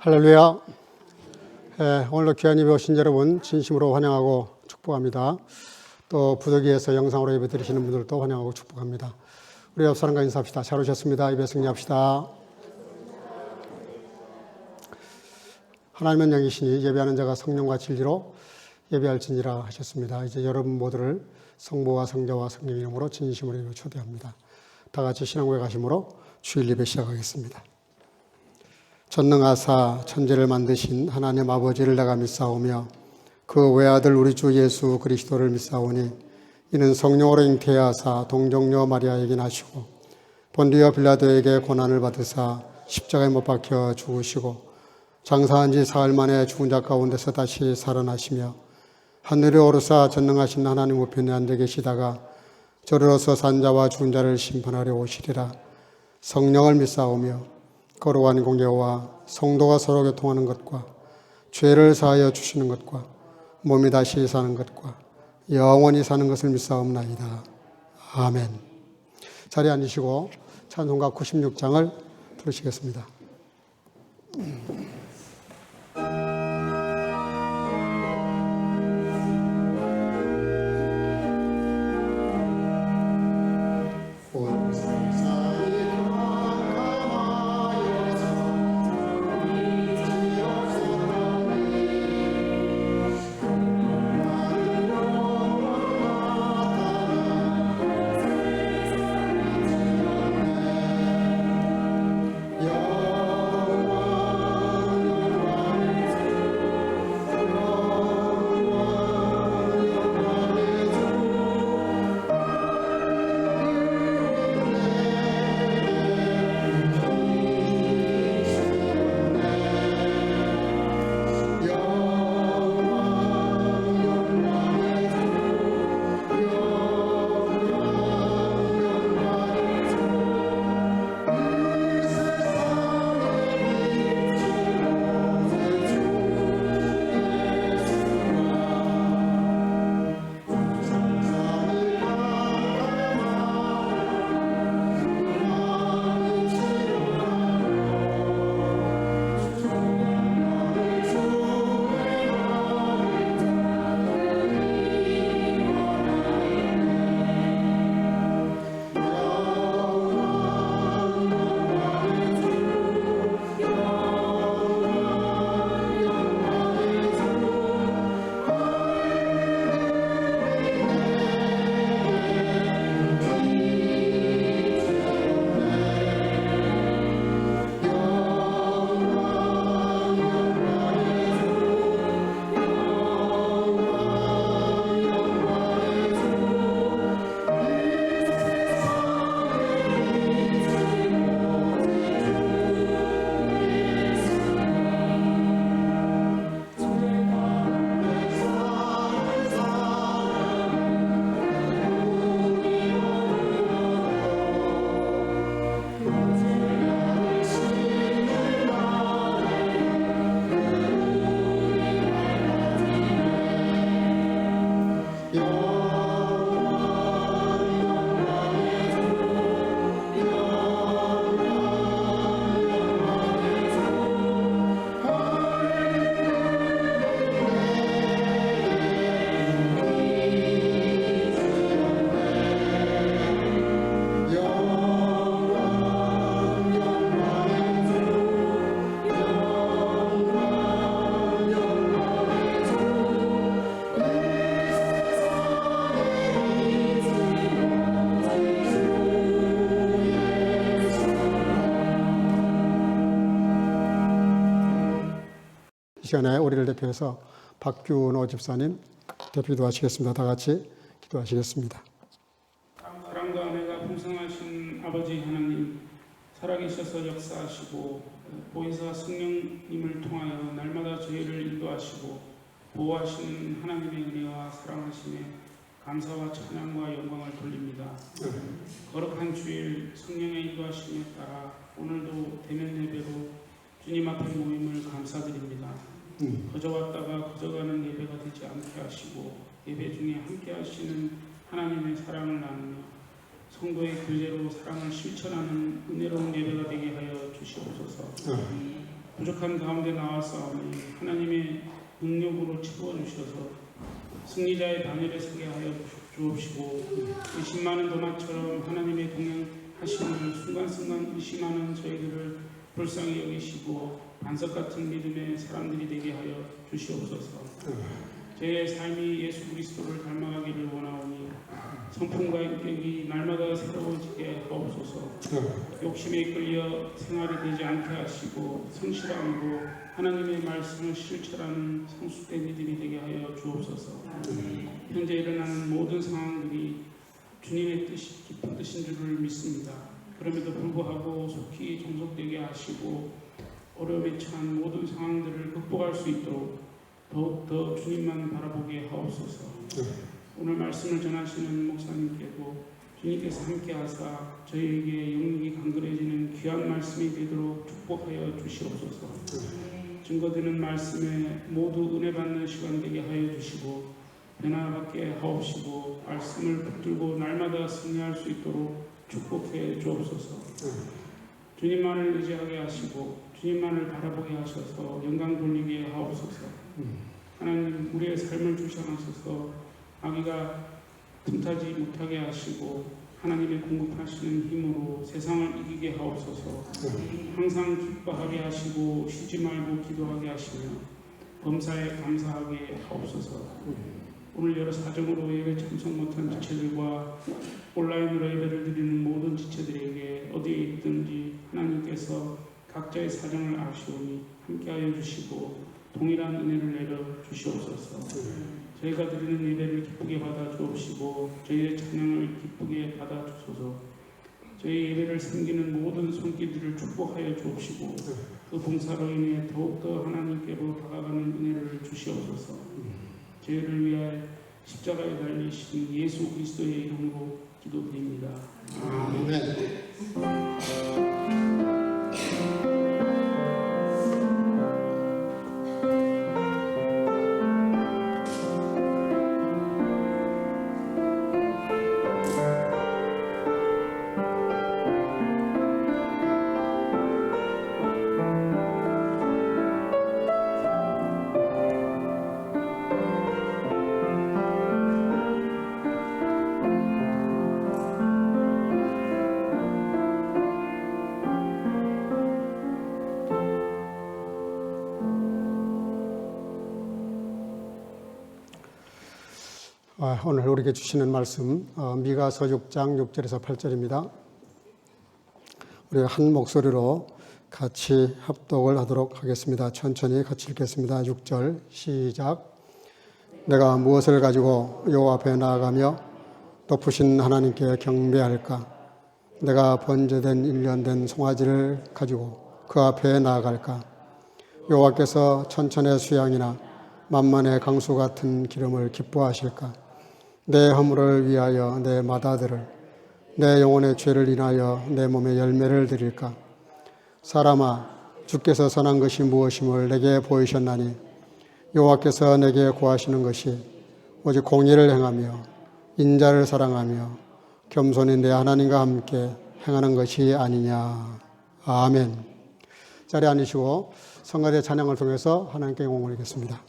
할렐루야. 오늘도 귀한 예배 오신 여러분 진심으로 환영하고 축복합니다. 또 부득이해서 영상으로 예배 드리시는 분들도 환영하고 축복합니다. 우리 옆 사람과 인사합시다. 잘 오셨습니다. 예배 승리합시다. 하나님은 영이시니 예배하는 자가 성령과 진리로 예배할지니라 하셨습니다. 이제 여러분 모두를 성부와 성자와 성령 이름으로 진심으로 예배 초대합니다. 다 같이 신앙고에 가심으로 주일 예배 시작하겠습니다. 전능하사 천지를 만드신 하나님 아버지를 내가 믿사오며 그 외아들 우리 주 예수 그리스도를 믿사오니 이는 성령으로 잉태하사 동정녀 마리아에게 나시고 본디오 빌라도에게 고난을 받으사 십자가에 못 박혀 죽으시고 장사한 지 사흘 만에 죽은 자 가운데서 다시 살아나시며 하늘에 오르사 전능하신 하나님 우편에 앉아 계시다가 저리로서 산 자와 죽은 자를 심판하려 오시리라. 성령을 믿사오며 거룩한 공예와 성도가 서로 교통하는 것과 죄를 사하여 주시는 것과 몸이 다시 사는 것과 영원히 사는 것을 믿사옵나이다. 아멘. 자리에 앉으시고 찬송가 96장을 부르시겠습니다. 이 시간에 우리를 대표해서 박규노 집사님 대표도 하시겠습니다. 다 같이 기도하시겠습니다. 사랑과 은혜가 풍성하신 아버지 하나님, 살아계셔서 역사하시고 보혜사 성령님을 통하여 날마다 저희를 인도하시고 보호하시는 하나님의 은혜와 사랑하심에 감사와 찬양과 영광을 돌립니다. 거룩한 주일 성령의 인도하심에 따라 오늘도 대면 예배로 주님 앞에 모임을 감사드립니다. 거저 왔다가 거저 가는 예배가 되지 않게 하시고 예배 중에 함께 하시는 하나님의 사랑을 나누며 성도의 교제로 사랑을 실천하는 은혜로운 예배가 되게 하여 주시옵소서. 부족한 가운데 나왔사오니 하나님의 능력으로 채워 주셔서 승리자의 반열에 서게 하여 주옵시고 의심많은 도마처럼 하나님의 동행하심을 순간순간 의심하는 저희들을 불쌍히 여기시고 반석 같은 믿음의 사람들이 되게 하여 주시옵소서. 제 삶이 예수 그리스도를 닮아가기를 원하오니 성품과 인격이 날마다 새로워지게 하옵소서. 욕심에 이끌려 생활이 되지 않게 하시고 성실함으로 하나님의 말씀을 실천하는 성숙된 이들이 되게 하여 주옵소서. 현재 일어나는 모든 상황들이 주님의 뜻이 깊은 뜻인 줄을 믿습니다. 그럼에도 불구하고 속히 종속되게 하시고 어려움에 처한 모든 상황들을 극복할 수 있도록 더욱더 주님만 바라보게 하옵소서. 오늘 말씀을 전하시는 목사님께도 주님께서 함께 하사 저희에게 영육이 강건해지는 귀한 말씀이 되도록 축복하여 주시옵소서. 증거되는 말씀에 모두 은혜 받는 시간 되게 하여 주시고 변화받게 하옵시고 말씀을 붙들고 날마다 승리할 수 있도록 축복해 주옵소서. 주님만을 의지하게 하시고 주님만을 바라보게 하셔서 영광 돌리게 하옵소서. 하나님 우리의 삶을 주장하셔서 마귀가 틈타지 못하게 하시고 하나님의 공급하시는 힘으로 세상을 이기게 하옵소서. 항상 기뻐하게 하시고 쉬지 말고 기도하게 하시며 범사에 감사하게 하옵소서. 오늘 여러 사정으로 예배 참석 못한 지체들과 온라인으로 예배를 드리는 모든 지체들에게 어디에 있든지 하나님께서 각자의 사정을 아시오니 함께하여 주시고 동일한 은혜를 내려 주시옵소서. 저희가 드리는 예배를 기쁘게 받아 주옵시고 저희의 찬양을 기쁘게 받아 주소서. 저희 예배를 섬기는 모든 손길들을 축복하여 주옵시고 그 봉사로 인해 더욱더 하나님께로 다가가는 은혜를 주시옵소서. 저희를 위하여 십자가에 달리신 예수 그리스도의 이름으로 기도드립니다. 아멘. 오늘 우리에게 주시는 말씀 미가서 6장 6절에서 8절입니다. 우리가 한 목소리로 같이 합독을 하도록 하겠습니다. 천천히 같이 읽겠습니다. 6절 시작. 내가 무엇을 가지고 여호와 앞에 나아가며 높으신 하나님께 경배할까? 내가 번제된 1년 된 송아지를 가지고 그 앞에 나아갈까? 여호와께서 천천의 수양이나 만만의 강수 같은 기름을 기뻐하실까? 내 허물을 위하여 내 맏아들을, 내 영혼의 죄를 인하여 내 몸에 열매를 드릴까? 사람아, 주께서 선한 것이 무엇임을 내게 보이셨나니 여호와께서 내게 구하시는 것이 오직 공의를 행하며 인자를 사랑하며 겸손히 내 하나님과 함께 행하는 것이 아니냐. 아멘. 자리에 앉으시고 성가대 찬양을 통해서 하나님께 영광을 드리겠습니다.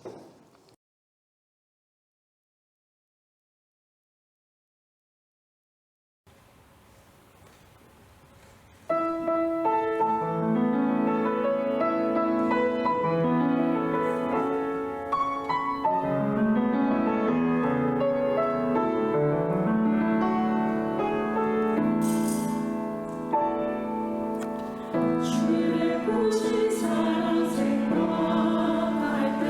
주의 보신 사랑 생각할 때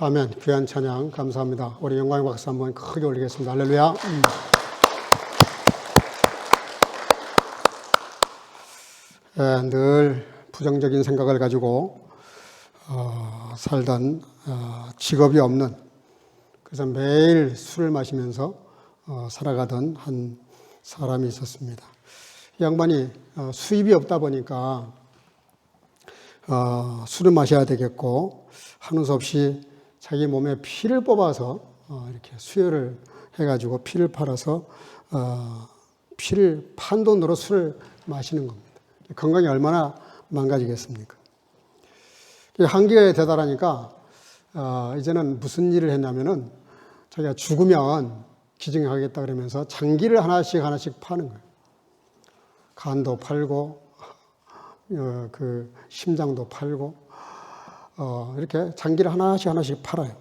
아멘. 귀한 찬양 감사합니다. 우리 영광의 박수 한번 크게 올리겠습니다. 할렐루야. 늘 부정적인 생각을 가지고 살던 직업이 없는, 그래서 매일 술을 마시면서 살아가던 한 사람이 있었습니다. 이 양반이 수입이 없다 보니까 술을 마셔야 되겠고 하는 수 없이 자기 몸에 피를 뽑아서 이렇게 수혈을 해가지고 피를 팔아서 피를 판 돈으로 술을 마시는 겁니다. 건강이 얼마나 망가지겠습니까? 한계에 다다르니까 이제는 무슨 일을 했냐면은 자기가 죽으면 기증하겠다 그러면서 장기를 하나씩 파는 거예요. 간도 팔고 그 심장도 팔고 이렇게 장기를 하나씩 팔아요.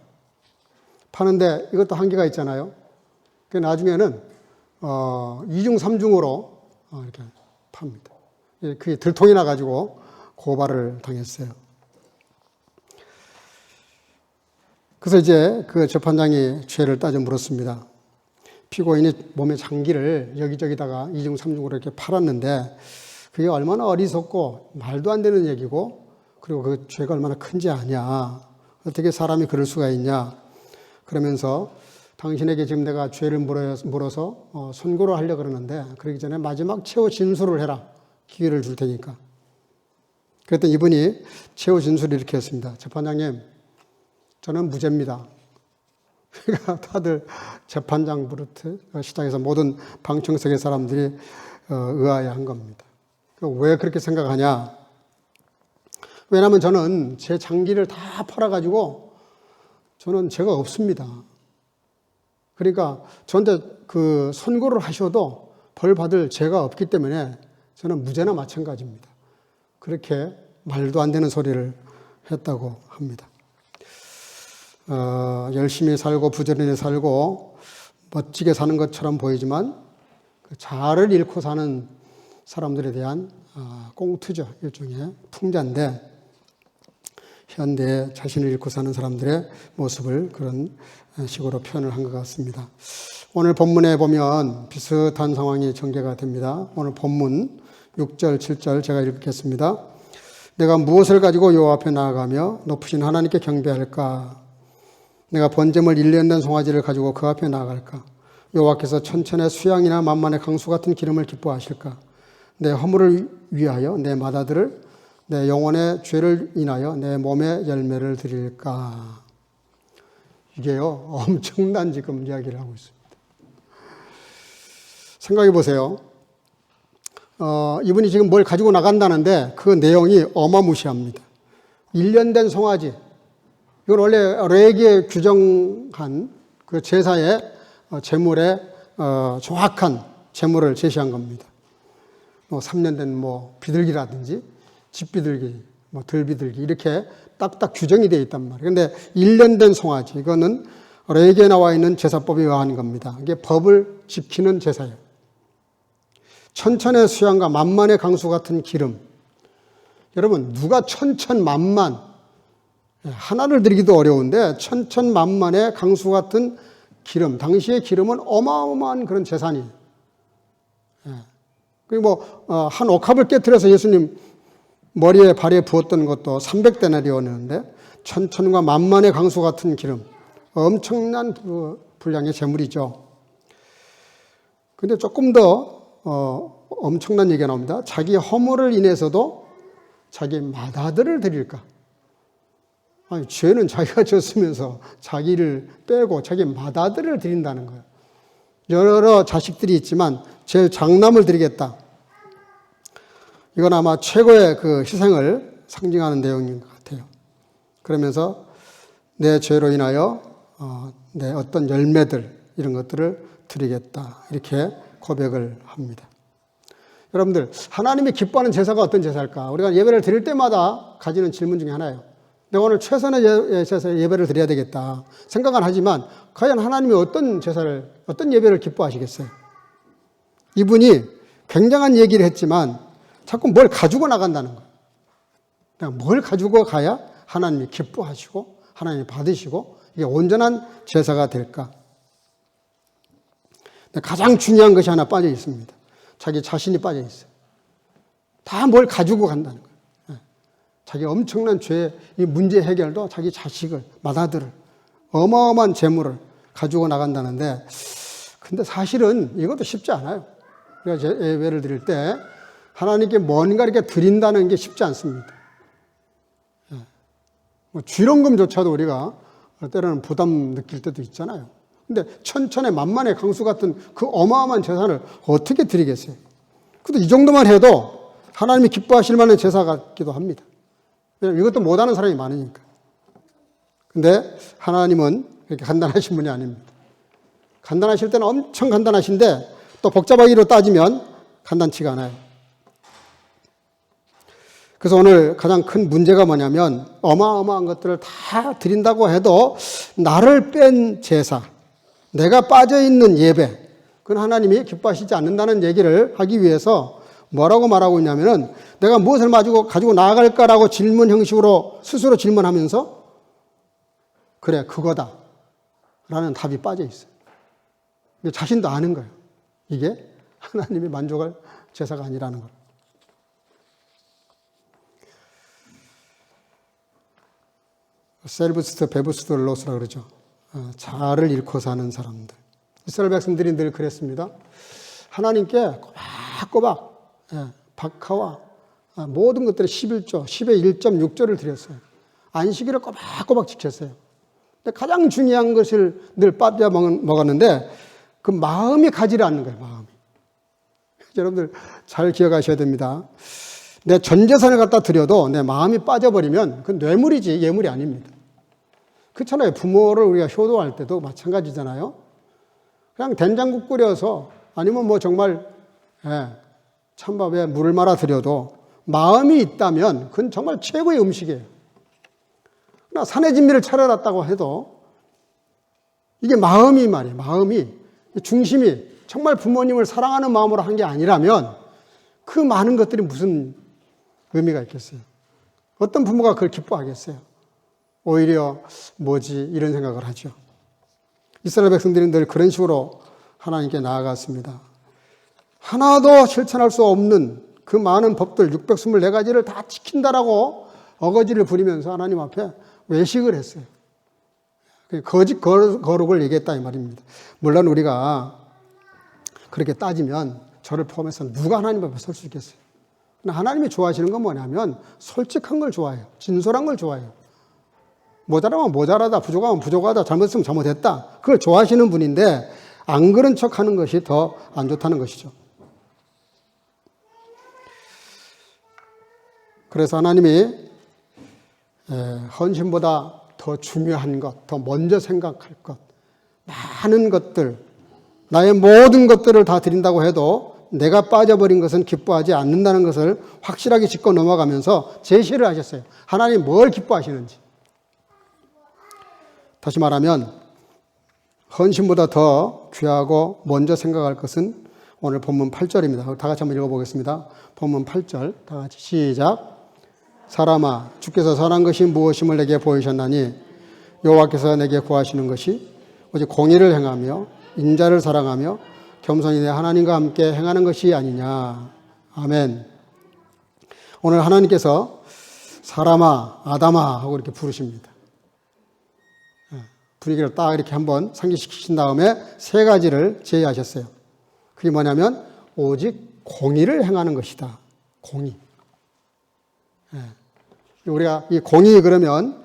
파는데 이것도 한계가 있잖아요. 그 나중에는 2중 3중으로 이렇게 팝니다. 그게 들통이 나가지고 고발을 당했어요. 그래서 이제 그 재판장이 죄를 따져 물었습니다. 피고인이 몸의 장기를 여기저기다가 2중 3중으로 이렇게 팔았는데 그게 얼마나 어리석고 말도 안 되는 얘기고, 그리고 그 죄가 얼마나 큰지 아냐, 어떻게 사람이 그럴 수가 있냐 그러면서 당신에게 지금 내가 죄를 물어서 선고를 하려고 그러는데 그러기 전에 마지막 최후 진술을 해라, 기회를 줄 테니까. 그랬더니 이분이 최후 진술을 이렇게 했습니다. 재판장님, 저는 무죄입니다. 그러니까 다들 재판장 부르트 시작해서 모든 방청석의 사람들이 의아해한 겁니다. 왜 그렇게 생각하냐? 왜냐하면 저는 제 장기를 다 팔아가지고 저는 죄가 없습니다. 그러니까 저한테 그 선고를 하셔도 벌 받을 죄가 없기 때문에 저는 무죄나 마찬가지입니다. 그렇게 말도 안 되는 소리를 했다고 합니다. 열심히 살고 부지런히 살고 멋지게 사는 것처럼 보이지만 그 자아를 잃고 사는 사람들에 대한 꽁투죠. 일종의 풍자인데, 현대에 자신을 잃고 사는 사람들의 모습을 그런 식으로 표현을 한 것 같습니다. 오늘 본문에 보면 비슷한 상황이 전개가 됩니다. 오늘 본문 6절, 7절 제가 읽겠습니다. 내가 무엇을 가지고 여호와 앞에 나아가며 높으신 하나님께 경배할까? 내가 번제물 1년 된 송아지를 가지고 그 앞에 나아갈까? 여호와께서 천천의 수양이나 만만의 강수 같은 기름을 기뻐하실까? 내 허물을 위하여 내 맏아들을, 내 영혼의 죄를 인하여 내 몸에 열매를 드릴까? 이게요, 엄청난 지금 이야기를 하고 있습니다. 생각해 보세요. 이분이 지금 뭘 가지고 나간다는데 그 내용이 어마무시합니다. 1년 된 송아지. 이건 원래 레위기에 규정한 그 제사의 제물의 정확한 제물을 제시한 겁니다. 3년 된 비둘기라든지 집비둘기, 들비둘기 이렇게 딱딱 규정이 되어 있단 말이에요. 그런데 1년 된 송아지, 이거는 레위기에 나와 있는 제사법에 의한 겁니다. 이게 법을 지키는 제사예요. 천천의 수양과 만만의 강수 같은 기름. 여러분, 누가 천천만만, 하나를 드리기도 어려운데 천천만만의 강수 같은 기름, 당시의 기름은 어마어마한 그런 재산이에요. 그리고 한 옥합을 깨트려서 예수님 머리에 발에 부었던 것도 300데나리온이었는데 천천과 만만의 강수 같은 기름, 엄청난 분량의 재물이죠. 근데 조금 더 엄청난 얘기가 나옵니다. 자기 허물을 인해서도 자기 맏아들을 드릴까? 아니, 죄는 자기가 졌으면서 자기를 빼고 자기 맏아들을 드린다는 거예요. 여러 자식들이 있지만 제 장남을 드리겠다. 이건 아마 최고의 그 희생을 상징하는 내용인 것 같아요. 그러면서 내 죄로 인하여 내 어떤 열매들, 이런 것들을 드리겠다. 이렇게 고백을 합니다. 여러분들, 하나님이 기뻐하는 제사가 어떤 제사일까? 우리가 예배를 드릴 때마다 가지는 질문 중에 하나예요. 내가 오늘 최선의 제사에 예배를 드려야 되겠다 생각은 하지만 과연 하나님이 어떤 제사를, 어떤 예배를 기뻐하시겠어요? 이분이 굉장한 얘기를 했지만 자꾸 뭘 가지고 나간다는 거예요. 내가 뭘 가지고 가야 하나님이 기뻐하시고 하나님이 받으시고 이게 온전한 제사가 될까? 가장 중요한 것이 하나 빠져 있습니다. 자기 자신이 빠져 있어요. 다 뭘 가지고 간다는 거예요. 자기 엄청난 죄의 이 문제 해결도 자기 자식을, 맏아들을, 어마어마한 재물을 가지고 나간다는데, 근데 사실은 이것도 쉽지 않아요. 우리가 예배를 드릴 때 하나님께 뭔가 이렇게 드린다는 게 쉽지 않습니다. 쥐렁금조차도 우리가 때로는 부담 느낄 때도 있잖아요. 근데 천천의 만만의 강수 같은 그 어마어마한 재산을 어떻게 드리겠어요? 그래도 이 정도만 해도 하나님이 기뻐하실 만한 제사 같기도 합니다. 왜냐하면 이것도 못하는 사람이 많으니까. 근데 하나님은 그렇게 간단하신 분이 아닙니다. 간단하실 때는 엄청 간단하신데 또 복잡하기로 따지면 간단치가 않아요. 그래서 오늘 가장 큰 문제가 뭐냐면 어마어마한 것들을 다 드린다고 해도 나를 뺀 제사, 내가 빠져있는 예배, 그건 하나님이 기뻐하시지 않는다는 얘기를 하기 위해서 뭐라고 말하고 있냐면은 내가 무엇을 가지고 나아갈까라고 질문 형식으로 스스로 질문하면서 그래, 그거다 라는 답이 빠져 있어요. 자신도 아는 거예요. 이게 하나님이 만족할 제사가 아니라는 걸. 셀브스트 베브스트 로스라 그러죠. 자아를 잃고 사는 사람들. 이스라엘 백성들이 늘 그랬습니다. 하나님께 꼬박꼬박 박하와 모든 것들의 11조, 10의 1.6조를 드렸어요. 안식일을 꼬박꼬박 지켰어요. 근데 가장 중요한 것을 늘 빠져 먹었는데 그 마음이 가지를 않는 거예요. 마음이. 여러분들 잘 기억하셔야 됩니다. 내 전 재산을 갖다 드려도 내 마음이 빠져버리면 그건 뇌물이지 예물이 아닙니다. 그렇잖아요. 부모를 우리가 효도할 때도 마찬가지잖아요. 그냥 된장국 끓여서 아니면 뭐 정말 찬밥에 물을 말아 드려도 마음이 있다면 그건 정말 최고의 음식이에요. 그러나 산의 진미를 차려놨다고 해도 이게 마음이 말이에요. 마음이 중심이 정말 부모님을 사랑하는 마음으로 한 게 아니라면 그 많은 것들이 무슨 의미가 있겠어요. 어떤 부모가 그걸 기뻐하겠어요. 오히려 뭐지 이런 생각을 하죠. 이스라엘 백성들은 늘 그런 식으로 하나님께 나아갔습니다. 하나도 실천할 수 없는 그 많은 법들 624가지를 다 지킨다라고 어거지를 부리면서 하나님 앞에 외식을 했어요. 거짓 거룩을 얘기했다 이 말입니다. 물론 우리가 그렇게 따지면 저를 포함해서 누가 하나님 앞에 설 수 있겠어요? 하나님이 좋아하시는 건 뭐냐면 솔직한 걸 좋아해요. 진솔한 걸 좋아해요. 모자라면 모자라다, 부족하면 부족하다, 잘못했으면 잘못했다. 그걸 좋아하시는 분인데 안 그런 척하는 것이 더 안 좋다는 것이죠. 그래서 하나님이 헌신보다 더 중요한 것, 더 먼저 생각할 것, 많은 것들, 나의 모든 것들을 다 드린다고 해도 내가 빠져버린 것은 기뻐하지 않는다는 것을 확실하게 짚고 넘어가면서 제시를 하셨어요. 하나님 뭘 기뻐하시는지. 다시 말하면 헌신보다 더 귀하고 먼저 생각할 것은 오늘 본문 8절입니다. 다 같이 한번 읽어보겠습니다. 본문 8절 다 같이 시작. 사람아 주께서 선한 것이 무엇임을 내게 보이셨나니 여호와께서 내게 구하시는 것이 오직 공의를 행하며 인자를 사랑하며 겸손히 내 하나님과 함께 행하는 것이 아니냐. 아멘. 오늘 하나님께서 사람아 아담아 하고 이렇게 부르십니다. 분위기를 딱 이렇게 한번 상기시키신 다음에 세 가지를 제의하셨어요. 그게 뭐냐면 오직 공의를 행하는 것이다. 공의. 우리가 이 공의 그러면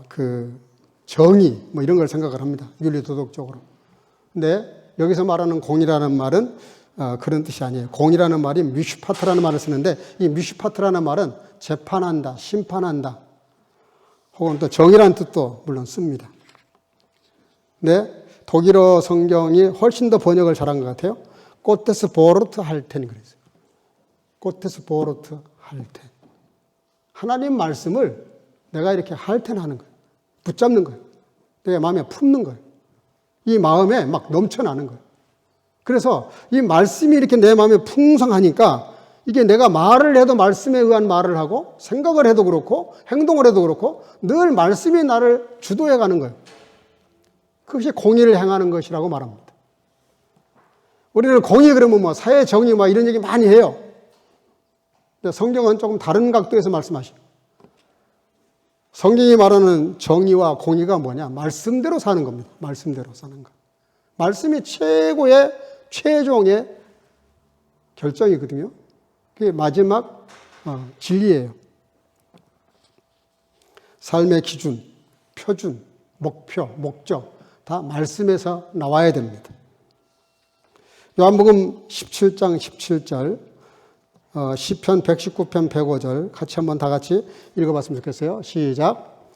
그 정의 뭐 이런 걸 생각을 합니다. 윤리도덕적으로. 근데 여기서 말하는 공의라는 말은 그런 뜻이 아니에요. 공의라는 말이 미슈파트라는 말을 쓰는데 이 미슈파트라는 말은 재판한다, 심판한다, 혹은 또 정의라는 뜻도 물론 씁니다. 근데 독일어 성경이 훨씬 더 번역을 잘한 것 같아요. 고테스 보르트 할텐 그랬어요. 고테스 보르트 할텐. 하나님 말씀을 내가 이렇게 할텐하는 거예요. 붙잡는 거예요. 내 마음에 품는 거예요. 이 마음에 막 넘쳐나는 거예요. 그래서 이 말씀이 이렇게 내 마음에 풍성하니까 이게 내가 말을 해도 말씀에 의한 말을 하고 생각을 해도 그렇고 행동을 해도 그렇고 늘 말씀이 나를 주도해 가는 거예요. 그것이 공의를 행하는 것이라고 말합니다. 우리는 공의 그러면 뭐 사회 정의 뭐 이런 얘기 많이 해요. 근데 성경은 조금 다른 각도에서 말씀하시죠. 성경이 말하는 정의와 공의가 뭐냐? 말씀대로 사는 겁니다. 말씀대로 사는 것. 말씀이 최고의 최종의 결정이거든요. 그게 마지막 진리예요. 삶의 기준, 표준, 목표, 목적 다 말씀에서 나와야 됩니다. 요한복음 17장 17절, 시편 119편 105절 같이 한번 다 같이 읽어봤으면 좋겠어요. 시작.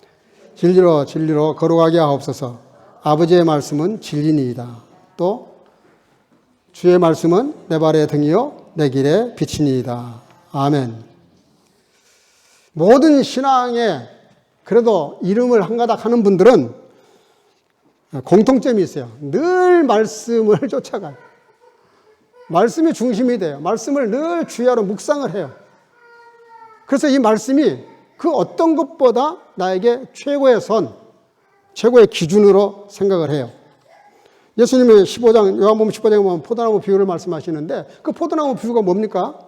진리로 진리로 거룩하게 하옵소서. 아버지의 말씀은 진리니이다. 또 주의 말씀은 내 발의 등이요 내 길의 빛이니이다. 아멘. 모든 신앙에 그래도 이름을 한가닥 하는 분들은 공통점이 있어요. 늘 말씀을 쫓아가요. 말씀이 중심이 돼요. 말씀을 늘 주야로 묵상을 해요. 그래서 이 말씀이 그 어떤 것보다 나에게 최고의 선, 최고의 기준으로 생각을 해요. 예수님의 15장, 요한복음 15장에 보면 포도나무 비유를 말씀하시는데 그 포도나무 비유가 뭡니까?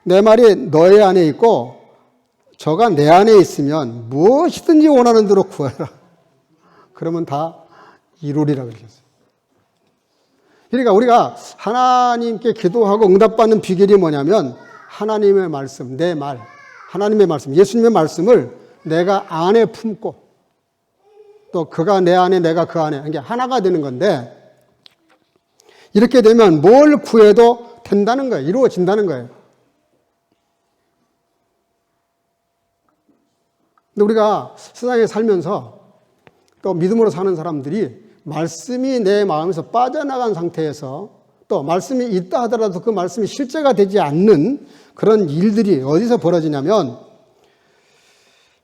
내 말이 너의 안에 있고 저가 내 안에 있으면 무엇이든지 원하는 대로 구하라. 그러면 다 이루리라 그러셨어요. 그러니까 우리가 하나님께 기도하고 응답받는 비결이 뭐냐면 하나님의 말씀, 내 말, 하나님의 말씀, 예수님의 말씀을 내가 안에 품고 또 그가 내 안에 내가 그 안에 이게 하나가 되는 건데 이렇게 되면 뭘 구해도 된다는 거예요. 이루어진다는 거예요. 근데 우리가 세상에 살면서 또 믿음으로 사는 사람들이 말씀이 내 마음에서 빠져나간 상태에서 또 말씀이 있다 하더라도 그 말씀이 실제가 되지 않는 그런 일들이 어디서 벌어지냐면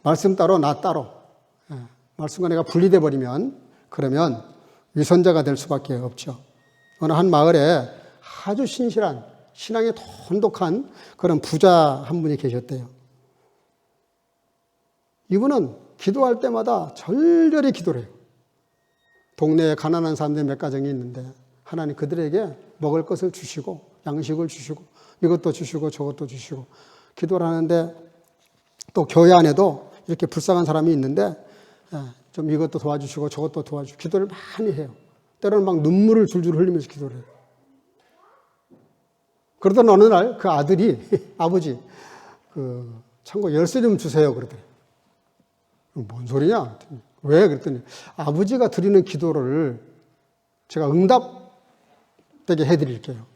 말씀 따로 나 따로 말씀과 내가 분리돼 버리면 그러면 위선자가 될 수밖에 없죠. 어느 한 마을에 아주 신실한 신앙에 돈독한 그런 부자 한 분이 계셨대요. 이분은 기도할 때마다 절절히 기도를 해요. 동네에 가난한 사람들이 몇 가정이 있는데 하나님 그들에게 먹을 것을 주시고 양식을 주시고 이것도 주시고 저것도 주시고 기도를 하는데 또 교회 안에도 이렇게 불쌍한 사람이 있는데 좀 이것도 도와주시고 저것도 도와주시고 기도를 많이 해요. 때로는 막 눈물을 줄줄 흘리면서 기도를 해요. 그러던 어느 날 그 아들이 아버지 참고 열쇠 좀 주세요 그러더래요. 뭔 소리냐? 왜? 그랬더니 아버지가 드리는 기도를 제가 응답되게 해드릴게요.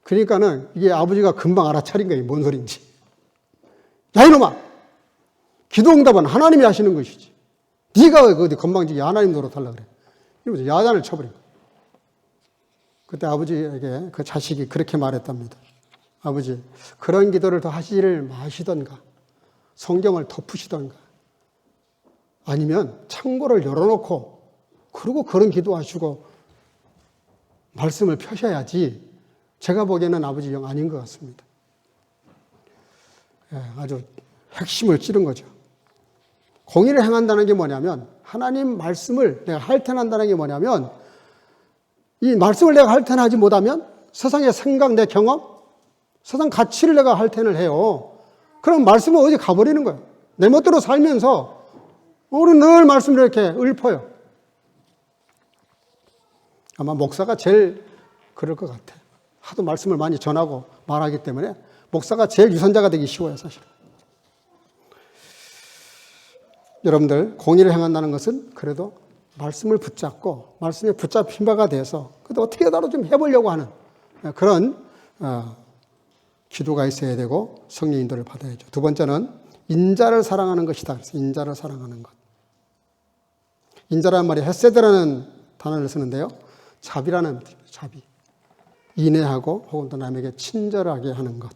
그러니까는 이게 아버지가 금방 알아차린 거예요. 뭔 소리인지. 야 이놈아! 기도 응답은 하나님이 하시는 것이지. 네가 어디 건방지게 하나님 노릇하려고 그래. 이러면서 야단을 쳐버린 거예요. 그때 아버지에게 그 자식이 그렇게 말했답니다. 아버지, 그런 기도를 더 하시지를 마시던가 성경을 덮으시던가 아니면 창고를 열어놓고 그리고 그런 기도하시고 말씀을 펴셔야지 제가 보기에는 아버지 영 아닌 것 같습니다. 아주 핵심을 찌른 거죠. 공의를 행한다는 게 뭐냐면 하나님 말씀을 내가 할텐한다는 게 뭐냐면 이 말씀을 내가 할텐하지 못하면 세상의 생각, 내 경험, 세상 가치를 내가 할텐을 해요. 그럼 말씀은 어디 가버리는 거예요. 내 멋대로 살면서 우리 늘 말씀을 이렇게 읊어요. 아마 목사가 제일 그럴 것 같아요. 하도 말씀을 많이 전하고 말하기 때문에 목사가 제일 유선자가 되기 쉬워요, 사실. 여러분들, 공의를 행한다는 것은 그래도 말씀을 붙잡고 말씀에 붙잡힌 바가 돼서 그래도 어떻게라도 좀 해보려고 하는 그런 기도가 있어야 되고 성령 인도를 받아야죠. 두 번째는 인자를 사랑하는 것이다. 그래서 인자를 사랑하는 것. 인자라는 말이 헤세드라는 단어를 쓰는데요. 자비라는 뜻이에요. 자비. 인내하고 혹은 또 남에게 친절하게 하는 것.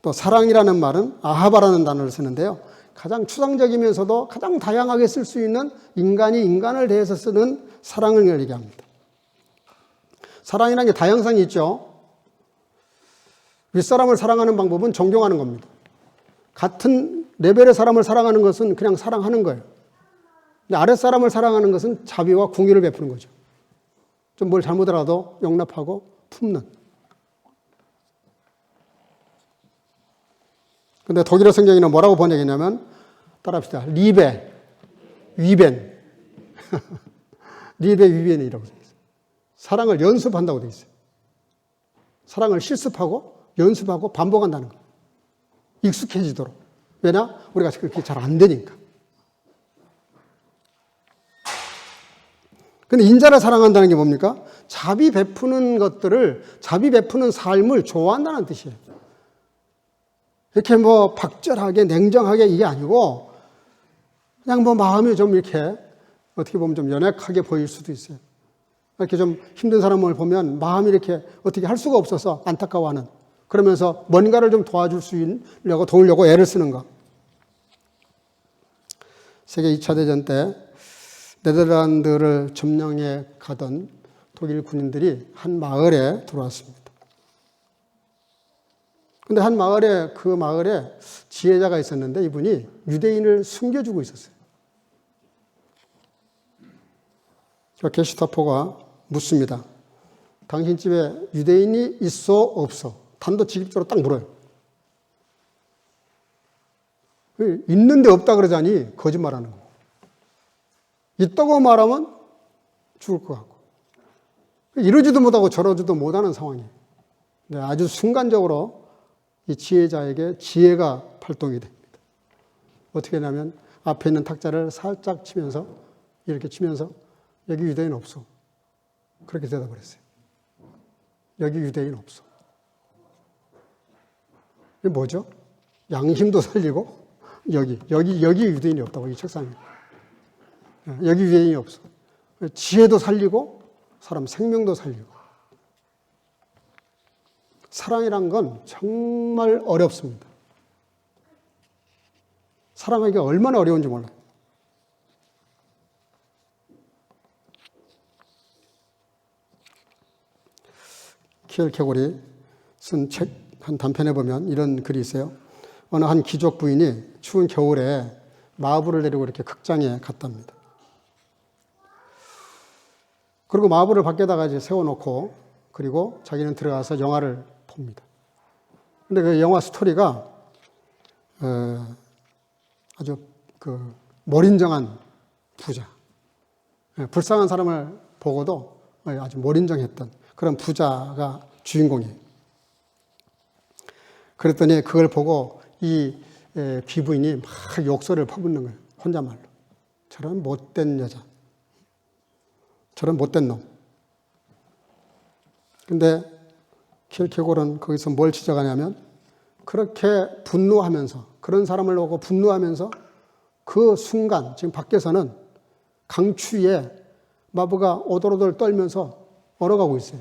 또 사랑이라는 말은 아하바라는 단어를 쓰는데요. 가장 추상적이면서도 가장 다양하게 쓸 수 있는 인간이 인간을 대해서 쓰는 사랑을 얘기합니다. 사랑이라는 게 다양성이 있죠. 윗사람을 사랑하는 방법은 존경하는 겁니다. 같은 레벨의 사람을 사랑하는 것은 그냥 사랑하는 거예요. 근데 아랫 사람을 사랑하는 것은 자비와 궁유를 베푸는 거죠. 좀 뭘 잘못하라도 용납하고 품는. 근데 독일어 성경에는 뭐라고 번역했냐면, 따라합시다. 리베, 위벤. 리베, 위벤이라고 되어 있어요. 사랑을 연습한다고 되어 있어요. 사랑을 실습하고 연습하고 반복한다는 거예요. 익숙해지도록. 왜냐? 우리가 그렇게 잘 안 되니까. 근데 인자를 사랑한다는 게 뭡니까? 자비 베푸는 것들을, 자비 베푸는 삶을 좋아한다는 뜻이에요. 이렇게 뭐 박절하게, 냉정하게 이게 아니고, 그냥 뭐 마음이 좀 이렇게 어떻게 보면 좀 연약하게 보일 수도 있어요. 이렇게 좀 힘든 사람을 보면 마음이 이렇게 어떻게 할 수가 없어서 안타까워하는, 그러면서 뭔가를 좀 도와줄 수 있려고, 도우려고 애를 쓰는 거. 세계 2차 대전 때 네덜란드를 점령해 가던 독일 군인들이 한 마을에 들어왔습니다. 근데 한 마을에, 그 마을에 지혜자가 있었는데 이분이 유대인을 숨겨주고 있었어요. 게슈타포가 묻습니다. 당신 집에 유대인이 있어 없어? 단도직입적으로 딱 물어요. 있는데 없다 그러자니 거짓말하는 거예요. 있다고 말하면 죽을 것 같고, 이러지도 못하고 저러지도 못하는 상황이에요. 근데 아주 순간적으로 이 지혜자에게 지혜가 발동이 됩니다. 어떻게 하냐면 앞에 있는 탁자를 살짝 치면서, 이렇게 치면서 여기 유대인 없어. 그렇게 대답을 했어요. 여기 유대인 없어. 이게 뭐죠? 양심도 살리고 여기 유대인이 없다고, 이 책상에. 여기 유대인이 없어. 지혜도 살리고 사람 생명도 살리고. 사랑이란 건 정말 어렵습니다. 사랑하기가 얼마나 어려운지 몰라요. 키엘케골이 쓴 책 한 단편에 보면 이런 글이 있어요. 어느 한 귀족 부인이 추운 겨울에 마부를 데리고 이렇게 극장에 갔답니다. 그리고 마부를 밖에다가 이제 세워놓고, 그리고 자기는 들어가서 영화를 봅니다. 근데 그 영화 스토리가 아주 그 몰인정한 부자, 불쌍한 사람을 보고도 아주 몰인정했던 그런 부자가 주인공이에요. 그랬더니 그걸 보고 이 귀부인이 막 욕설을 퍼붓는 거예요. 혼잣말로. 저런 못된 여자. 저런 못된 놈. 근데 키엘케골은 거기서 뭘 지적하냐면, 그렇게 분노하면서, 그런 사람을 보고 분노하면서 그 순간, 지금 밖에서는 강추위에 마부가 오돌오돌 떨면서 얼어가고 있어요.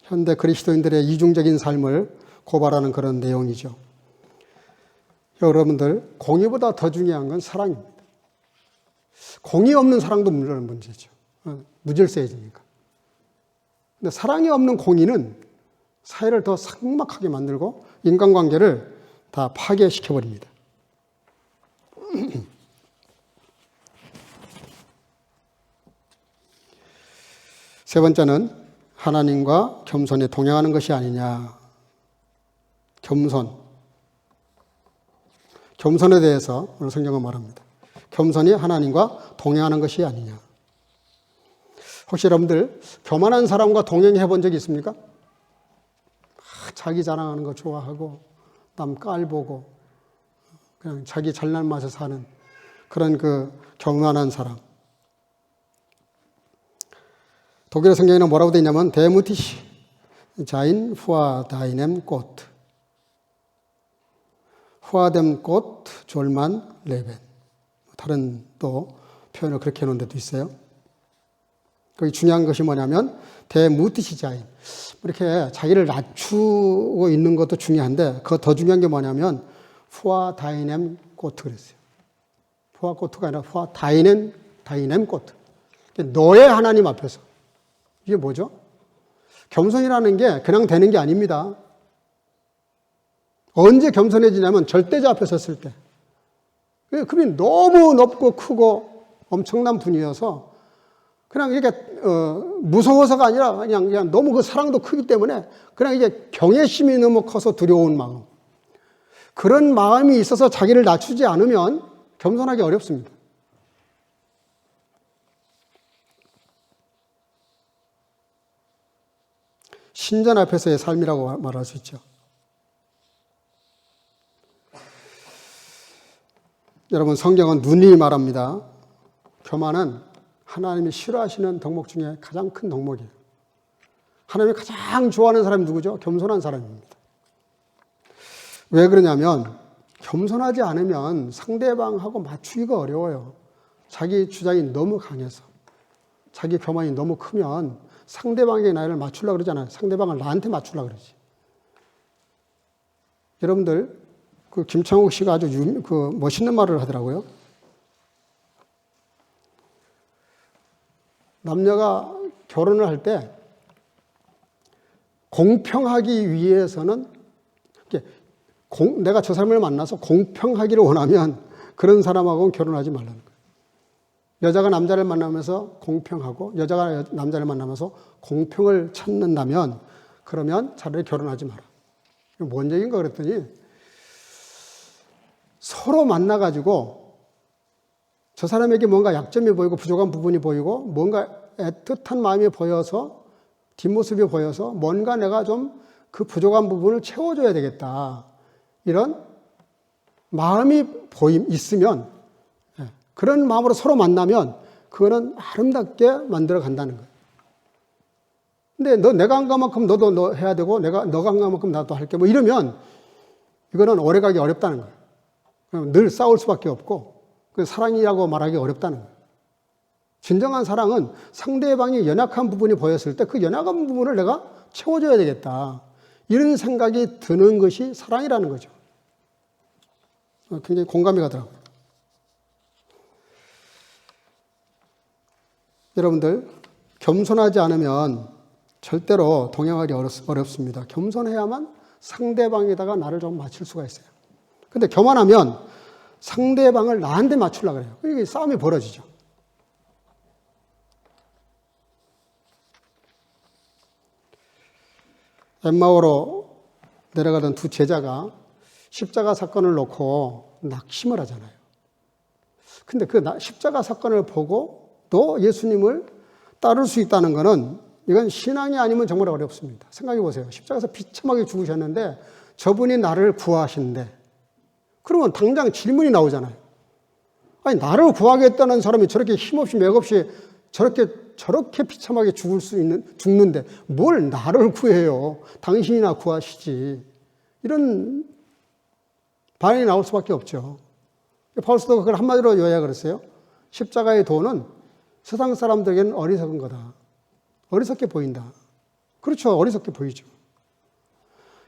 현대 그리스도인들의 이중적인 삶을 고발하는 그런 내용이죠. 여러분들, 공의보다 더 중요한 건 사랑입니다. 공의 없는 사랑도 물론 문제죠. 무질서해지니까. 근데 사랑이 없는 공의는 사회를 더 삭막하게 만들고 인간관계를 다 파괴시켜버립니다. 세 번째는 하나님과 겸손에 동행하는 것이 아니냐. 겸손에 대해서 오늘 성경은 말합니다. 겸손이 하나님과 동행하는 것이 아니냐. 혹시 여러분들 교만한 사람과 동행해 본 적이 있습니까? 자기 자랑하는 거 좋아하고 남 깔보고 그냥 자기 잘난 맛에 사는 그런 그 교만한 사람. 독일어 성경에는 뭐라고 되어 있냐면 데무티시 자인 후아 다이넴 꽃 후아뎀 꽃 졸만 레벤. 다른 또 표현을 그렇게 해놓은 데도 있어요. 거기 중요한 것이 뭐냐면 데무티시 자인, 이렇게 자기를 낮추고 있는 것도 중요한데 그 더 중요한 게 뭐냐면 후아 다이넴 꽃 그랬어요. 후아 꽃가 아니라 후아 다이넴 꽃. 너의 하나님 앞에서. 이게 뭐죠? 겸손이라는 게 그냥 되는 게 아닙니다. 언제 겸손해지냐면 절대자 앞에 섰을 때. 그분이 너무 높고 크고 엄청난 분이어서 그냥 이렇게 무서워서가 아니라 그냥 너무 그 사랑도 크기 때문에 그냥 이게 경외심이 너무 커서 두려운 마음. 그런 마음이 있어서 자기를 낮추지 않으면 겸손하기 어렵습니다. 신전 앞에서의 삶이라고 말할 수 있죠. 여러분, 성경은 눈이 말합니다. 교만은 하나님이 싫어하시는 덕목 중에 가장 큰 덕목이에요. 하나님이 가장 좋아하는 사람이 누구죠? 겸손한 사람입니다. 왜 그러냐면 겸손하지 않으면 상대방하고 맞추기가 어려워요. 자기 주장이 너무 강해서. 자기 교만이 너무 크면 상대방에게 나를 맞추려고 그러잖아요. 상대방을 나한테 맞추려고 그러지. 여러분들, 그 김창욱 씨가 아주 멋있는 말을 하더라고요. 남녀가 결혼을 할 때 공평하기 위해서는 내가 저 사람을 만나서 공평하기를 원하면 그런 사람하고는 결혼하지 말라는 거예요. 여자가 남자를 만나면서 공평하고 여자가 남자를 만나면서 공평을 찾는다면 그러면 차라리 결혼하지 마라. 뭔 얘기인가 그랬더니 서로 만나가지고 저 사람에게 뭔가 약점이 보이고 부족한 부분이 보이고 뭔가 애틋한 마음이 보여서 뒷모습이 보여서 뭔가 내가 좀 그 부족한 부분을 채워줘야 되겠다. 이런 마음이 있으면 그런 마음으로 서로 만나면 그거는 아름답게 만들어 간다는 거예요. 근데 내가 한 것만큼 너도 해야 되고 너가 한 것만큼 나도 할게 뭐 이러면 이거는 오래가기 어렵다는 거예요. 늘 싸울 수밖에 없고 사랑이라고 말하기 어렵다는 거예요. 진정한 사랑은 상대방이 연약한 부분이 보였을 때 그 연약한 부분을 내가 채워줘야 되겠다. 이런 생각이 드는 것이 사랑이라는 거죠. 굉장히 공감이 가더라고요. 여러분들, 겸손하지 않으면 절대로 동행하기 어렵습니다. 겸손해야만 상대방에다가 나를 좀 맞출 수가 있어요. 근데 교만하면 상대방을 나한테 맞추려고 그래요. 이게 싸움이 벌어지죠. 엠마오로 내려가던 두 제자가 십자가 사건을 놓고 낙심을 하잖아요. 근데 그 십자가 사건을 보고 또 예수님을 따를 수 있다는 것은 이건 신앙이 아니면 정말 어렵습니다. 생각해 보세요. 십자가에서 비참하게 죽으셨는데 저분이 나를 구하신대. 그러면 당장 질문이 나오잖아요. 아니, 나를 구하겠다는 사람이 저렇게 힘없이 맥없이 저렇게 비참하게 죽는데 뭘 나를 구해요. 당신이나 구하시지. 이런 반응이 나올 수밖에 없죠. 바울사도가 그걸 한마디로 요약을 했어요. 십자가의 도는 세상 사람들에게는 어리석은 거다. 어리석게 보인다. 그렇죠. 어리석게 보이죠.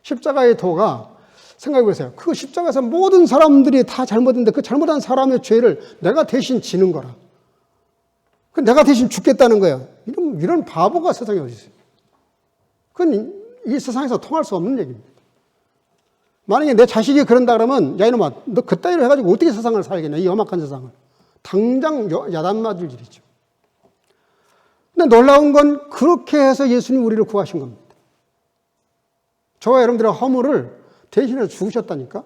십자가의 도가 생각해 보세요. 그 십자가에서 모든 사람들이 다 잘못했는데 그 잘못한 사람의 죄를 내가 대신 지는 거라. 내가 대신 죽겠다는 거예요. 이런 바보가 세상에 어디 있어요? 그건 이 세상에서 통할 수 없는 얘기입니다. 만약에 내 자식이 그런다 그러면 야 이놈아 너 그따위로 해가지고 어떻게 세상을 살겠냐 이 험악한 세상을. 당장 야단 맞을 일이죠. 근데 놀라운 건 그렇게 해서 예수님 우리를 구하신 겁니다. 저와 여러분들의 허물을 대신해서 죽으셨다니까?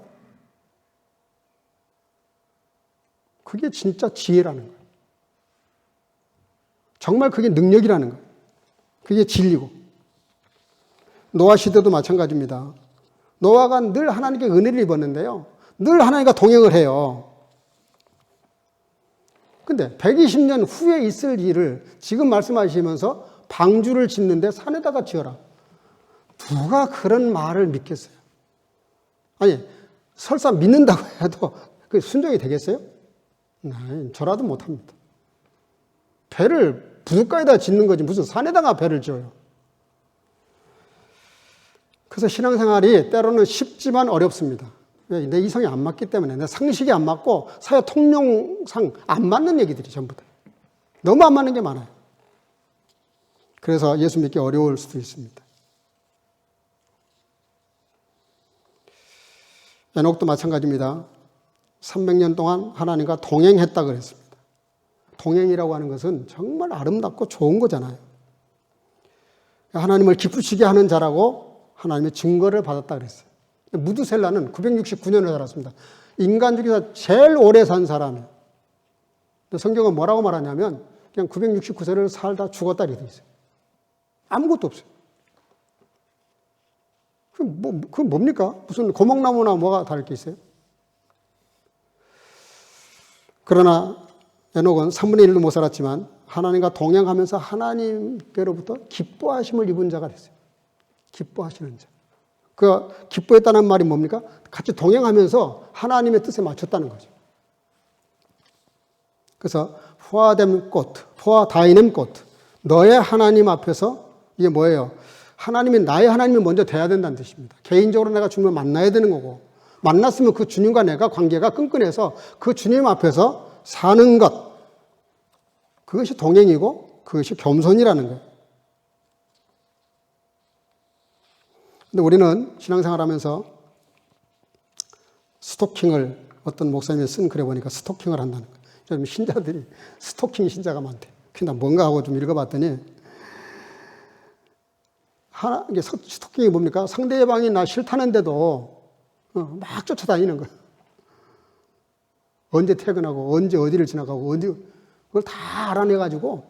그게 진짜 지혜라는 거예요. 정말 그게 능력이라는 거예요. 그게 진리고. 노아 시대도 마찬가지입니다. 노아가 늘 하나님께 은혜를 입었는데요. 늘 하나님과 동행을 해요. 근데 120년 후에 있을 일을 지금 말씀하시면서 방주를 짓는데 산에다가 지어라. 누가 그런 말을 믿겠어요? 아니, 설사 믿는다고 해도 그 순종이 되겠어요? 아니, 저라도 못합니다. 배를 부둣가에다 짓는 거지 무슨 산에다가 배를 지어요. 그래서 신앙생활이 때로는 쉽지만 어렵습니다. 왜? 내 이성이 안 맞기 때문에 내 상식이 안 맞고 사회 통념상 안 맞는 얘기들이 전부 다. 너무 안 맞는 게 많아요. 그래서 예수 믿기 어려울 수도 있습니다. 에녹도 마찬가지입니다. 300년 동안 하나님과 동행했다 그랬습니다. 동행이라고 하는 것은 정말 아름답고 좋은 거잖아요. 하나님을 기쁘시게 하는 자라고 하나님의 증거를 받았다 그랬어요. 무두셀라는 969년을 살았습니다. 인간 중에서 제일 오래 산 사람이에요. 성경은 뭐라고 말하냐면 그냥 969세를 살다 죽었다 이렇게 돼 있어요. 아무것도 없어요. 그건 뭡니까? 무슨 고목나무나 뭐가 다를 게 있어요? 그러나 에녹은 3분의 1도 못 살았지만 하나님과 동행하면서 하나님께로부터 기뻐하심을 입은 자가 됐어요. 기뻐하시는 자. 그 기뻐했다는 말이 뭡니까? 같이 동행하면서 하나님의 뜻에 맞췄다는 거죠. 그래서 포아뎀 꽃, 포아다이넴 꽃, 너의 하나님 앞에서 이게 뭐예요? 하나님이 나의 하나님이 먼저 돼야 된다는 뜻입니다. 개인적으로 내가 주님을 만나야 되는 거고, 만났으면 그 주님과 내가 관계가 끈끈해서 그 주님 앞에서 사는 것, 그것이 동행이고 그것이 겸손이라는 거예요. 근데 우리는 신앙생활하면서 스토킹을 어떤 목사님이 쓴 글에 보니까 스토킹을 한다는 거예요. 요즘 신자들이 스토킹 신자가 많대요. 그냥 뭔가 하고 좀 읽어봤더니 이게 스토킹이 뭡니까? 상대방이 나 싫다는데도 막 쫓아다니는 거예요. 언제 퇴근하고 언제 어디를 지나가고 언제 그걸 다 알아내가지고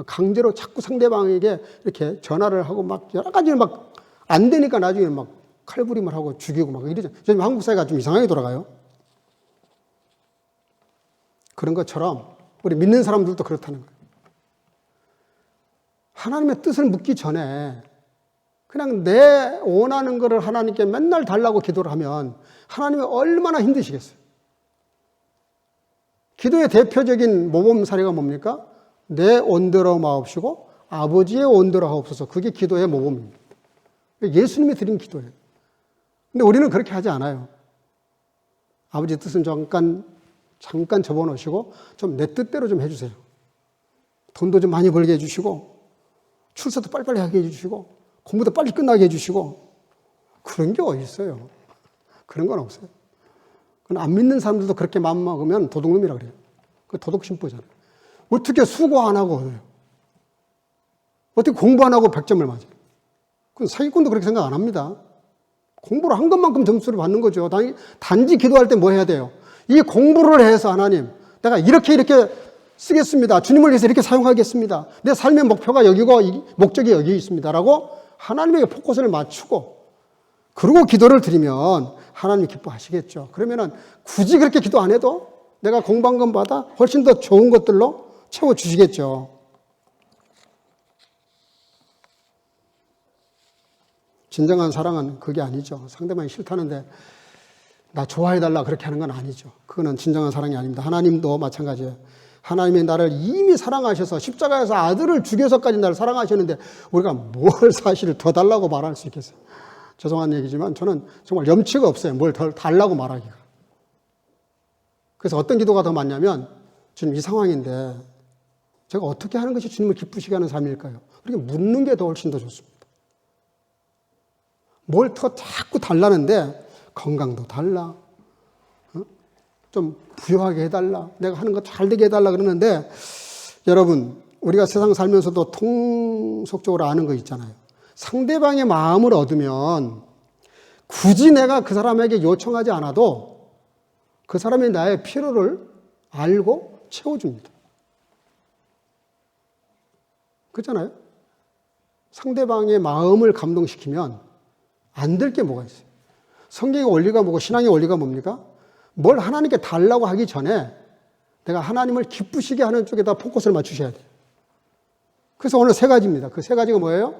강제로 자꾸 상대방에게 이렇게 전화를 하고 막 여러 가지를 막 안 되니까 나중에 막 칼부림을 하고 죽이고 막 이러죠. 요즘 한국 사회가 좀 이상하게 돌아가요. 그런 것처럼 우리 믿는 사람들도 그렇다는 거예요. 하나님의 뜻을 묻기 전에 그냥 내 원하는 것을 하나님께 맨날 달라고 기도를 하면 하나님이 얼마나 힘드시겠어요. 기도의 대표적인 모범 사례가 뭡니까? 내 온대로 마옵시고 아버지의 온대로 하옵소서. 그게 기도의 모범입니다. 예수님이 드린 기도예요. 근데 우리는 그렇게 하지 않아요. 아버지 뜻은 잠깐 접어놓으시고 좀 내 뜻대로 좀 해주세요. 돈도 좀 많이 벌게 해주시고 출세도 빨리빨리 하게 해주시고 공부도 빨리 끝나게 해주시고 그런 게 어디 있어요. 그런 건 없어요. 그건 안 믿는 사람들도 그렇게 마음먹으면 도둑놈이라고 그래요. 그 도둑심보잖아요. 어떻게 수고 안 하고 얻어요? 어떻게 공부 안 하고 100점을 맞아요? 그건 사기꾼도 그렇게 생각 안 합니다. 공부를 한 것만큼 점수를 받는 거죠. 단지 기도할 때 뭐 해야 돼요? 이 공부를 해서 하나님, 내가 이렇게 쓰겠습니다. 주님을 위해서 이렇게 사용하겠습니다. 내 삶의 목표가 여기고 목적이 여기 있습니다. 라고 하나님에게 포커스를 맞추고 그리고 기도를 드리면 하나님이 기뻐하시겠죠. 그러면은 굳이 그렇게 기도 안 해도 내가 공부한 것보다 훨씬 더 좋은 것들로 채워주시겠죠. 진정한 사랑은 그게 아니죠. 상대방이 싫다는데 나 좋아해달라 그렇게 하는 건 아니죠. 그거는 진정한 사랑이 아닙니다. 하나님도 마찬가지예요. 하나님이 나를 이미 사랑하셔서 십자가에서 아들을 죽여서까지 나를 사랑하셨는데 우리가 뭘 사실 더 달라고 말할 수 있겠어요. 죄송한 얘기지만 저는 정말 염치가 없어요. 뭘 더 달라고 말하기가. 그래서 어떤 기도가 더 많냐면 주님 이 상황인데 제가 어떻게 하는 것이 주님을 기쁘시게 하는 삶일까요? 그렇게 묻는 게 더 훨씬 더 좋습니다. 뭘 더 자꾸 달라는데 건강도 달라. 좀 부유하게 해달라. 내가 하는 거 잘 되게 해달라 그러는데 여러분 우리가 세상 살면서도 통속적으로 아는 거 있잖아요. 상대방의 마음을 얻으면 굳이 내가 그 사람에게 요청하지 않아도 그 사람이 나의 필요를 알고 채워줍니다. 그렇잖아요. 상대방의 마음을 감동시키면 안 될 게 뭐가 있어요. 성경의 원리가 뭐고 신앙의 원리가 뭡니까? 뭘 하나님께 달라고 하기 전에 내가 하나님을 기쁘시게 하는 쪽에다 포커스를 맞추셔야 돼요. 그래서 오늘 세 가지입니다. 그 세 가지가 뭐예요?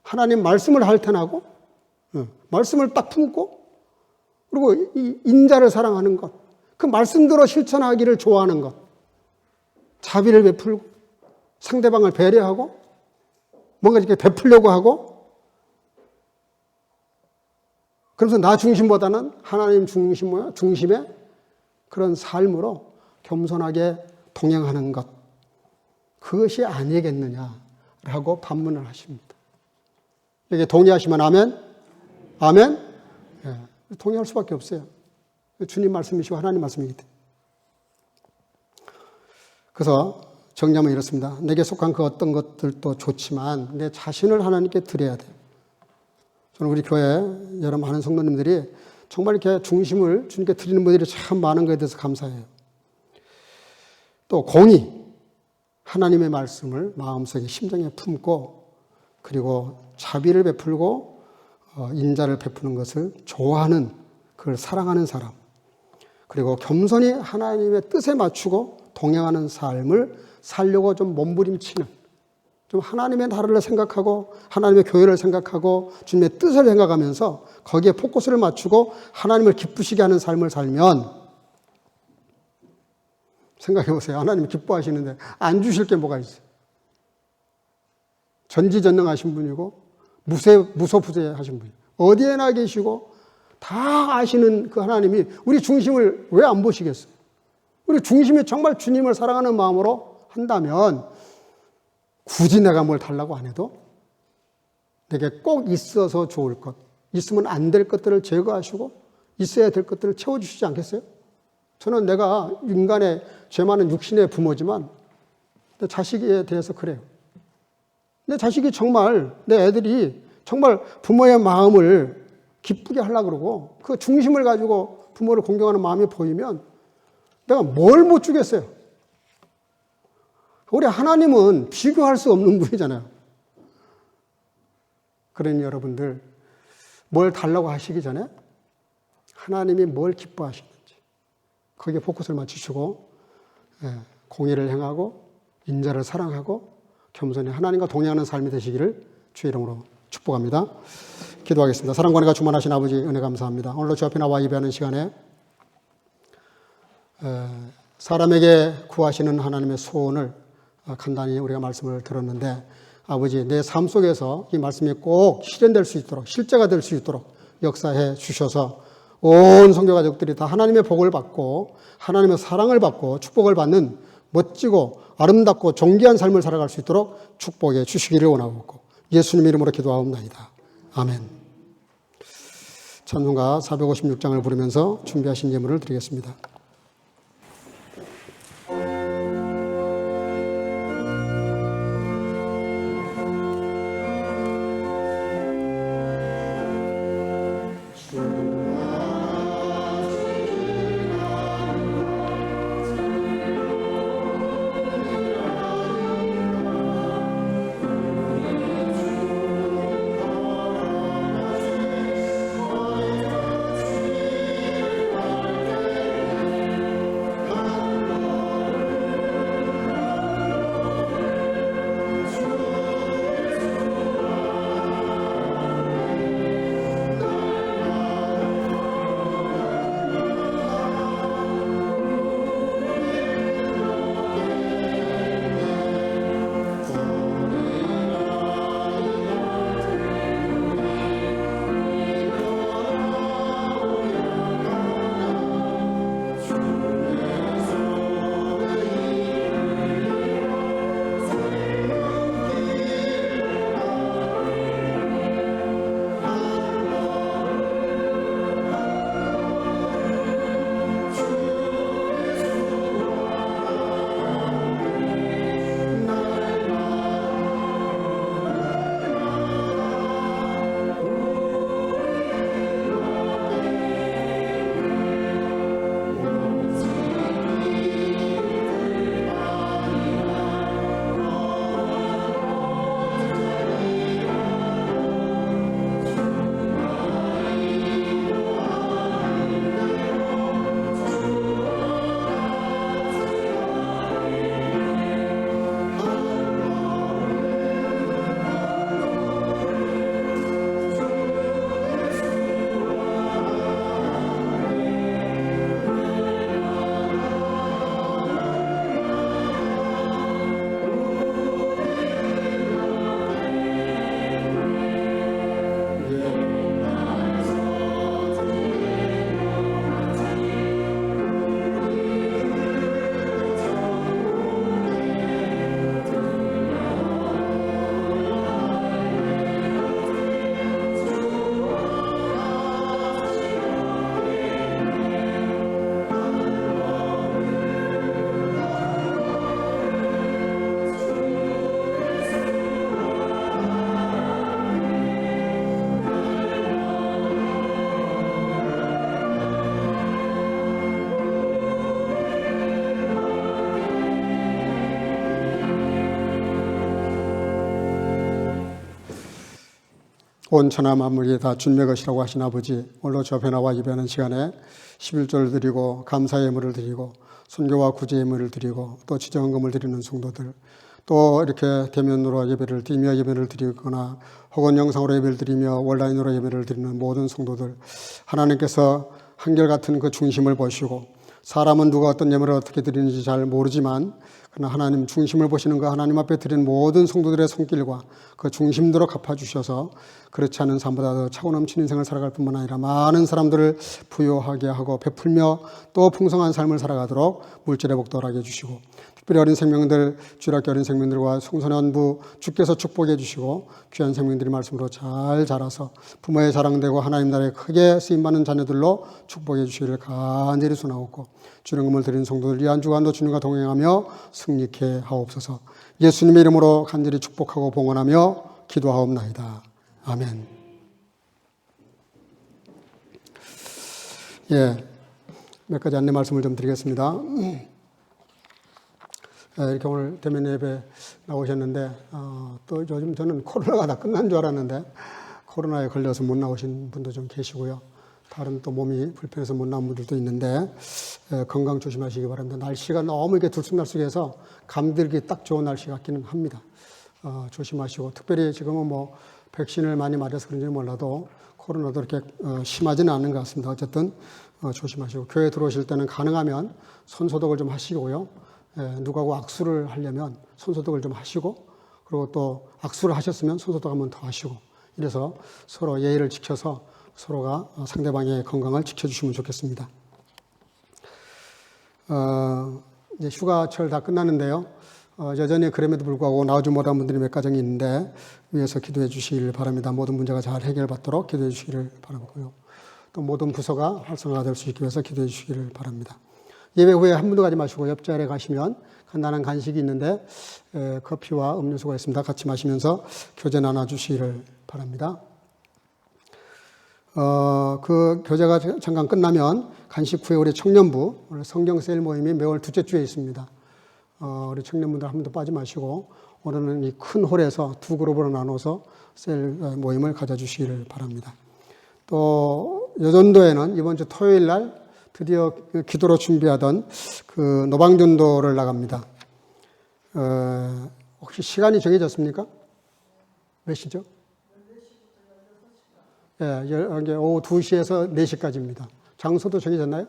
하나님 말씀을 할텐하고 말씀을 딱 품고 그리고 이 인자를 사랑하는 것, 그 말씀대로 실천하기를 좋아하는 것, 자비를 베풀고 상대방을 배려하고 뭔가 이렇게 베풀려고 하고 그러면서 나 중심보다는 하나님 중심의 그런 삶으로 겸손하게 동행하는 것, 그것이 아니겠느냐라고 반문을 하십니다. 여기 동의하시면 아멘? 아멘? 예. 동의할 수밖에 없어요. 주님 말씀이시고 하나님 말씀이기 때문에. 그래서 정리하면 이렇습니다. 내게 속한 그 어떤 것들도 좋지만 내 자신을 하나님께 드려야 돼요. 저는 우리 교회 여러 많은 성도님들이 정말 이렇게 중심을 주님께 드리는 분들이 참 많은 것에 대해서 감사해요. 또 공의, 하나님의 말씀을 마음속에 심장에 품고 그리고 자비를 베풀고 인자를 베푸는 것을 좋아하는, 그걸 사랑하는 사람, 그리고 겸손히 하나님의 뜻에 맞추고 동행하는 삶을 살려고 좀 몸부림치는, 좀 하나님의 나라를 생각하고 하나님의 교회를 생각하고 주님의 뜻을 생각하면서 거기에 포커스를 맞추고 하나님을 기쁘시게 하는 삶을 살면, 생각해 보세요. 하나님이 기뻐하시는데 안 주실 게 뭐가 있어요? 전지전능하신 분이고 무소부재하신 분이에요. 어디에나 계시고 다 아시는 그 하나님이 우리 중심을 왜 안 보시겠어요? 우리 중심이 정말 주님을 사랑하는 마음으로 한다면 굳이 내가 뭘 달라고 안 해도 내게 꼭 있어서 좋을 것, 있으면 안 될 것들을 제거하시고 있어야 될 것들을 채워주시지 않겠어요? 저는 내가 인간의 죄 많은 육신의 부모지만 내 자식에 대해서 그래요. 내 자식이 정말, 내 애들이 정말 부모의 마음을 기쁘게 하려고 그러고 그 중심을 가지고 부모를 공경하는 마음이 보이면 내가 뭘 못 주겠어요. 우리 하나님은 비교할 수 없는 분이잖아요. 그러니 여러분들 뭘 달라고 하시기 전에 하나님이 뭘 기뻐하시는지 거기에 포커스를 맞추시고 공의를 행하고 인자를 사랑하고 겸손히 하나님과 동행하는 삶이 되시기를 주의 이름으로 축복합니다. 기도하겠습니다. 사랑과 은혜가 충만하신 아버지, 은혜 감사합니다. 오늘도 주 앞에 나와 예배하는 시간에 사람에게 구하시는 하나님의 소원을 간단히 우리가 말씀을 들었는데, 아버지, 내 삶 속에서 이 말씀이 꼭 실현될 수 있도록, 실제가 될 수 있도록 역사해 주셔서 온 성도 가족들이 다 하나님의 복을 받고 하나님의 사랑을 받고 축복을 받는 멋지고 아름답고 존귀한 삶을 살아갈 수 있도록 축복해 주시기를 원하고 예수님 이름으로 기도하옵나이다. 아멘. 찬송가 456장을 부르면서 준비하신 예물을 드리겠습니다. 온 천하 만물이 다 주님의 것이라고 하신 아버지, 오늘로 저 변화와 예배하는 시간에 11조를 드리고 감사의 예물을 드리고 선교와 구제의 예물을 드리고 또 지정금을 드리는 성도들, 또 이렇게 대면으로 예배를 드리며 예배를 드리거나 혹은 영상으로 예배를 드리며 온라인으로 예배를 드리는 모든 성도들, 하나님께서 한결같은 그 중심을 보시고, 사람은 누가 어떤 예물을 어떻게 드리는지 잘 모르지만 그러나 하나님 중심을 보시는 그 하나님 앞에 드리는 모든 성도들의 손길과 그 중심대로 갚아주셔서 그렇지 않은 삶보다 더 차고 넘치는 인생을 살아갈 뿐만 아니라 많은 사람들을 부유하게 하고 베풀며 또 풍성한 삶을 살아가도록 물질의 복도 하게 해주시고, 특별히 어린 생명들, 주일학교 어린 생명들과 청소년부 주께서 축복해 주시고 귀한 생명들이 말씀으로 잘 자라서 부모의 자랑되고 하나님 나라에 크게 쓰임받는 자녀들로 축복해 주시기를 간절히 소나옵고, 주님을 드리는 성도들 이 한 주간도 주님과 동행하며 승리케 하옵소서. 예수님의 이름으로 간절히 축복하고 봉헌하며 기도하옵나이다. 아멘. 몇 가지 안내 말씀을 좀 드리겠습니다. 이렇게 오늘 대면 예배 나오셨는데, 또 요즘 저는 코로나가 다 끝난 줄 알았는데 코로나에 걸려서 못 나오신 분도 좀 계시고요. 다른 또 몸이 불편해서 못 나온 분들도 있는데 건강 조심하시기 바랍니다. 날씨가 너무 이렇게 들쑥날쑥해서 감들기 딱 좋은 날씨 같기는 합니다. 조심하시고, 특별히 지금은 뭐 백신을 많이 맞아서 그런지 몰라도 코로나도 이렇게 심하지는 않은 것 같습니다. 어쨌든 조심하시고, 교회 들어오실 때는 가능하면 손소독을 좀 하시고요. 누구하고 악수를 하려면 손소독을 좀 하시고, 그리고 또 악수를 하셨으면 손소독 한번 더 하시고, 이래서 서로 예의를 지켜서 서로가 상대방의 건강을 지켜주시면 좋겠습니다. 이제 휴가철 다 끝났는데요. 여전히 그럼에도 불구하고 나오지 못한 분들이 몇 가정이 있는데 위에서 기도해 주시길 바랍니다. 모든 문제가 잘 해결받도록 기도해 주시기를 바라고요. 또 모든 부서가 활성화가 될 수 있기 위해서 기도해 주시기를 바랍니다. 예배 후에 한 분도 가지 마시고 옆자리에 가시면 간단한 간식이 있는데 커피와 음료수가 있습니다. 같이 마시면서 교제 나눠주시기를 바랍니다. 그 교제가 잠깐 끝나면 간식 후에 우리 청년부 성경 세일 모임이 매월 둘째 주에 있습니다. 우리 청년분들 한 분도 빠지 마시고 오늘은 이 큰 홀에서 두 그룹으로 나눠서 세일 모임을 가져주시기를 바랍니다. 또 여전도에는 이번 주 토요일 날 드디어 기도로 준비하던 그 노방전도를 나갑니다. 혹시 시간이 정해졌습니까? 몇 시죠? 오후 2시에서 4시까지입니다. 장소도 정해졌나요?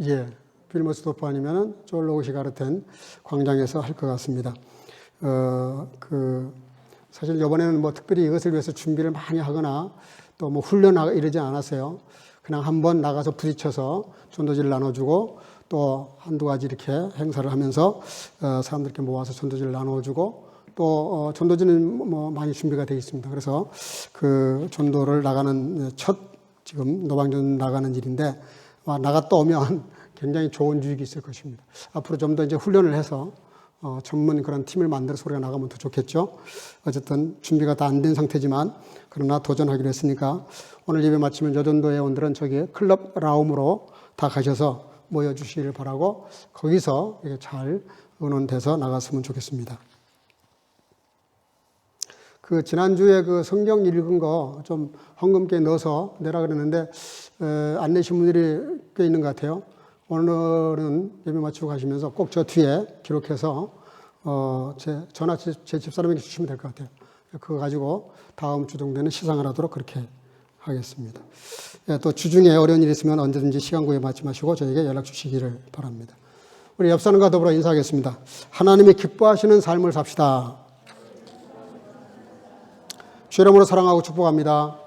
예. 빌머스도프 아니면은 졸로우시 가르텐 광장에서 할 것 같습니다. 사실 이번에는 뭐 특별히 이것을 위해서 준비를 많이 하거나 또 뭐 훈련하고 이러지 않았어요. 그냥 한번 나가서 부딪혀서 전도지를 나눠주고 또 한두 가지 이렇게 행사를 하면서 사람들께 모아서 전도지를 나눠주고 또 전도지는 뭐 많이 준비가 되어 있습니다. 그래서 그 전도를 나가는 첫 지금 노방전 나가는 일인데 나갔다 오면 굉장히 좋은 유익이 있을 것입니다. 앞으로 좀 더 이제 훈련을 해서 전문 그런 팀을 만들어서 우리가 나가면 더 좋겠죠. 어쨌든 준비가 다 안 된 상태지만 그러나 도전하기로 했으니까 오늘 예배 마치면 여전도 회원들은 저기 클럽 라움으로 다 가셔서 모여주시기를 바라고 거기서 잘 의논돼서 나갔으면 좋겠습니다. 그 지난주에 그 성경 읽은 거 좀 헌금께 넣어서 내라 그랬는데 안 내신 분들이 꽤 있는 것 같아요. 오늘은 예배 마치고 가시면서 꼭 저 뒤에 기록해서 제 집사람에게 주시면 될 것 같아요. 그거 가지고 다음 주 정도에는 시상을 하도록 그렇게 하겠습니다. 또 주중에 어려운 일이 있으면 언제든지 시간 구애 받지 마시고 저에게 연락 주시기를 바랍니다. 우리 옆 사람과 더불어 인사하겠습니다. 하나님이 기뻐하시는 삶을 삽시다. 주 이름으로 사랑하고 축복합니다.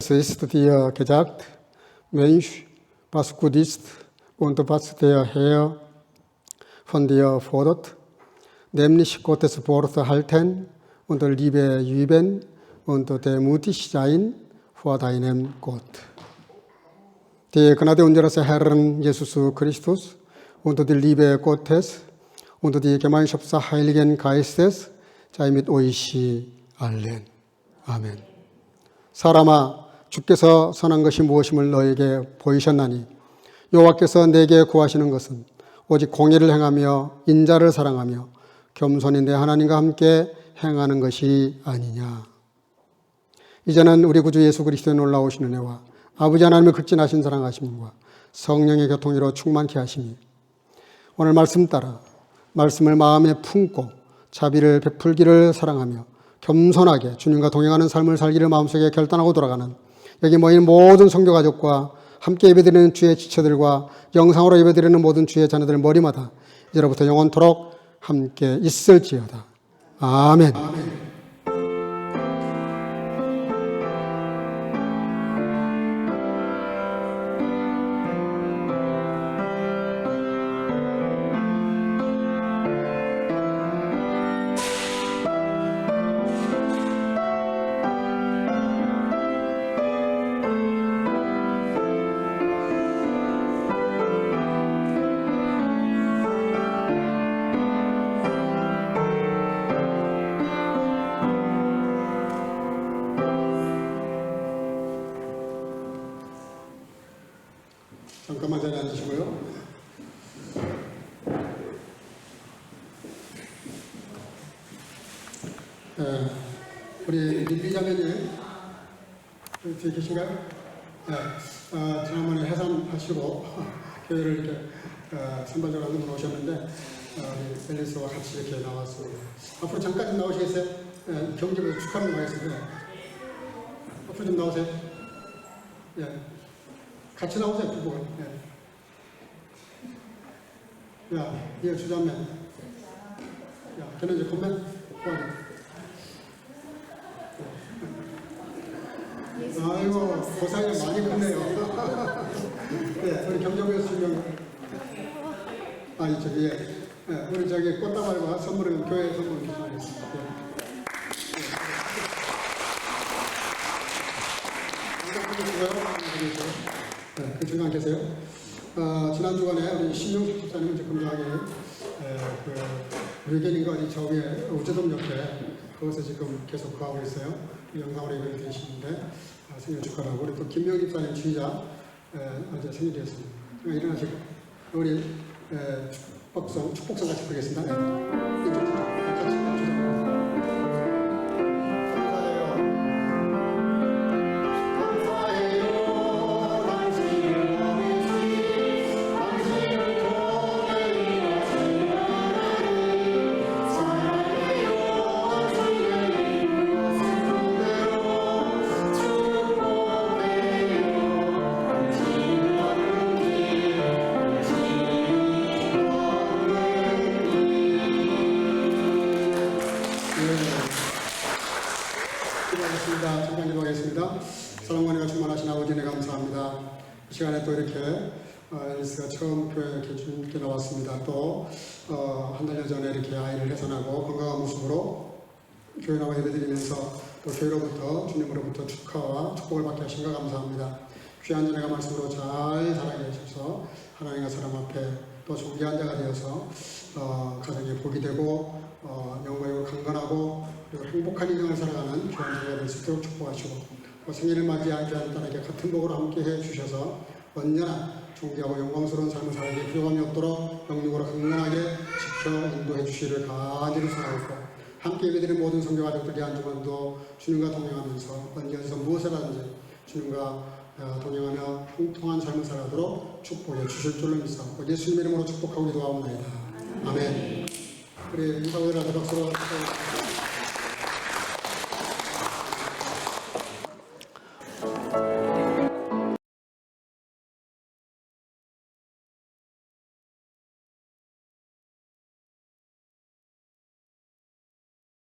Es ist dir gesagt, Mensch, was gut ist und was der Herr von dir fordert, nämlich Gottes Wort halten und Liebe üben und demütig sein vor deinem Gott. Die Gnade unseres Herrn Jesus Christus und die Liebe Gottes und die Gemeinschaft des Heiligen Geistes sei mit euch allen. 아멘. 사람아, 주께서 선한 것이 무엇임을 너에게 보이셨나니 여호와께서 내게 구하시는 것은 오직 공의를 행하며 인자를 사랑하며 겸손히 내 하나님과 함께 행하는 것이 아니냐. 이제는 우리 구주 예수 그리스도의 놀라우신 은혜와 아버지 하나님의 극진하신 사랑하심과 성령의 교통으로 충만케 하시니 오늘 말씀 따라 말씀을 마음에 품고 자비를 베풀기를 사랑하며 겸손하게 주님과 동행하는 삶을 살기를 마음속에 결단하고 돌아가는 여기 모인 모든 성도 가족과 함께 예배드리는 주의 지체들과 영상으로 예배드리는 모든 주의 자녀들 머리마다 이제로부터 영원토록 함께 있을지어다. 아멘. 잠깐만 자리에 앉으시고요. 우리 릴리 자매님 뒤에 계신가요? 지난번에 해산하시고 교회를 이렇게 선발적으로 한번 오셨는데 앨리스와 같이 이렇게 나왔습니다. 앞으로 잠깐 좀 나오시겠어요? 경제부에서 축하를 하겠습니다. 앞으로 좀 나오세요. 같이 나오세요, 부부가. 야, 얘 주자매. 야, 걔는 이제 건맨 아이고, 고상이 많이 컸네요. 네, 우리 경정교수 명. 아니, 저기, 우리 저기 꽃다발과 선물은 교회 선물 주시겠습니다. 그 중간 계세요. 지난 주간에 우리 신용식 집사님은 이제 금요일에 외계인과 어디 저 위에 우체동 옆에 그것을 지금 계속 구하고 있어요. 영상으로 예배를 드리시는데 생일 축하하고 우리 또 김명 집사님 주의자 어제 생일이었습니다. 일어나시고 우리 축복성 같이 부르겠습니다. 이쪽 같이 기도하겠습니다. 잠깐 기도하겠습니다. 사랑과 은혜가 충만하신 아버지 네 감사합니다. 이 시간에 또 이렇게 앨리스가 처음 교회에 이렇게 주님께 나왔습니다. 또 한 달여 전에 이렇게 아이를 해산하고 건강한 모습으로 교회 나와 예배드리면서 또 교회로부터 주님으로부터 축하와 축복을 받게 하신 것 감사합니다. 귀한 자네가 말씀으로 잘 자라게 하셔서 하나님과 사람 앞에 또 존귀한 자가 되어서 가정에 복이 되고 영광이고 강건하고 그리고 행복한 인생을 살아가는 귀한 자가 될 수 있도록 축복하시고 또 생일을 맞이한 귀한 딸에게 같은 복으로 함께해 주셔서 언제나 존귀하고 영광스러운 삶을 살게 필요감이 없도록 영육으로 강건하게 지켜 인도해 주시기를 간절히 소원하고 함께 예배드린 모든 성교 가족들이 한 주간도 주님과 동행하면서 언제에서 무엇을 하든지 주님과 동행하며 통통한 삶을 살아가도록 축복해 주실 줄로 믿사옵고 예수님 이름으로 축복하고 기도하옵나이다. 아멘. 우리 인사고들한테 박수로